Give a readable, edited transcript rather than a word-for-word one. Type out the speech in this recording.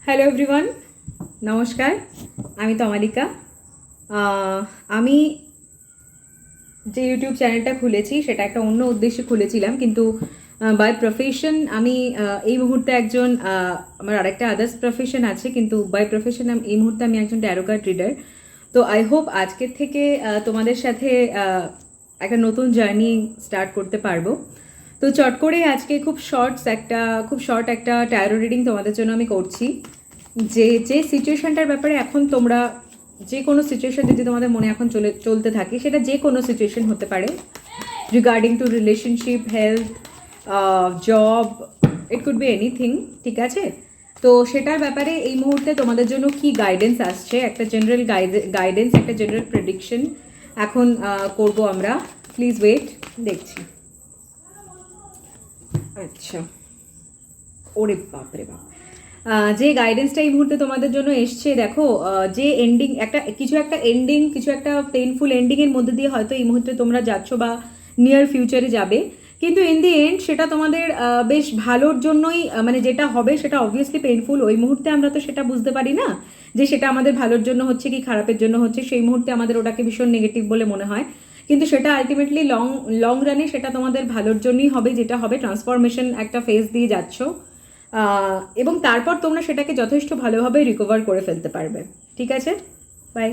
Hello everyone, নমস্কার। আমি তমালিকা। আমি যে ইউটিউব চ্যানেলটা খুলেছি সেটা একটা অন্য উদ্দেশ্যে খুলেছিলাম, কিন্তু বাই প্রফেশন আমি এই মুহূর্তে একজন আমার আরেকটা আদার্স প্রফেশন আছে, কিন্তু বাই প্রফেশন এই মুহূর্তে আমি একজন ট্যারো কার্ড রিডার। তো আই হোপ আজকের থেকে তোমাদের সাথে একটা নতুন জার্নি স্টার্ট করতে পারবো। তো চট করে আজকে খুব শর্ট একটা ট্যারো রিডিং তোমাদের জন্য আমি করছি। যে সিচুয়েশনটার ব্যাপারে এখন তোমরা যে কোনো সিচুয়েশন যদি তোমাদের মনে এখন চলতে থাকে, সেটা যে কোনো সিচুয়েশন হতে পারে, regarding two relationship, health, job, it could be anything, ঠিক আছে? তো সেটার ব্যাপারে এই মুহূর্তে তোমাদের জন্য কি গাইডেন্স আসছে, একটা জেনারেল গাইডেন্স, একটা জেনারেল প্রেডিকশন এখন করব আমরা। প্লিজ ওয়েট, দেখছি। আচ্ছা, ওরে বাপরে বাপ, যে গাইডেন্সটা এই মুহূর্তে তোমাদের জন্য এসছে, দেখো, যে এন্ডিং, কিছু একটা পেইনফুল এন্ডিংয়ের মধ্যে দিয়ে হয়তো এই মুহূর্তে তোমরা যাচ্ছ বা নিয়ার ফিউচারে যাবে, কিন্তু ইন দি এন্ড সেটা তোমাদের বেশ ভালোর জন্যই, মানে যেটা হবে সেটা অবভিয়াসলি পেইনফুল। ওই মুহূর্তে আমরা তো সেটা বুঝতে পারি না যে সেটা আমাদের ভালোর জন্য হচ্ছে কি খারাপের জন্য হচ্ছে। সেই মুহূর্তে আমাদের ওটাকে ভীষণ নেগেটিভ বলে মনে হয়, কিন্তু সেটা আলটিমেটলি লং রানে সেটা তোমাদের ভালোর জন্যই হবে। যেটা হবে, ট্রান্সফরমেশন একটা ফেজ দিয়ে যাচ্ছ, এবং তারপর তোমরা সেটাকে যথেষ্ট ভালোভাবে রিকভার করে ফেলতে পারবে। ঠিক আছে, বাই।